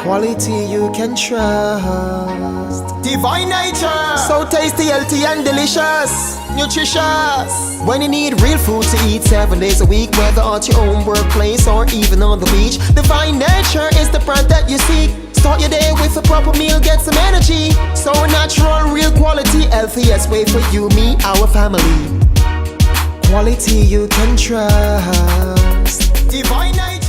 Quality you can trust. Divine nature. So tasty, healthy and delicious, nutritious. When you need real food to eat 7 days a week, whether at your own workplace or even on the beach, Divine Nature is the brand that you seek. Start your day with a proper meal, get some energy. So natural, real quality, healthiest way for you, me, our family. Quality you can trust. Divine nature.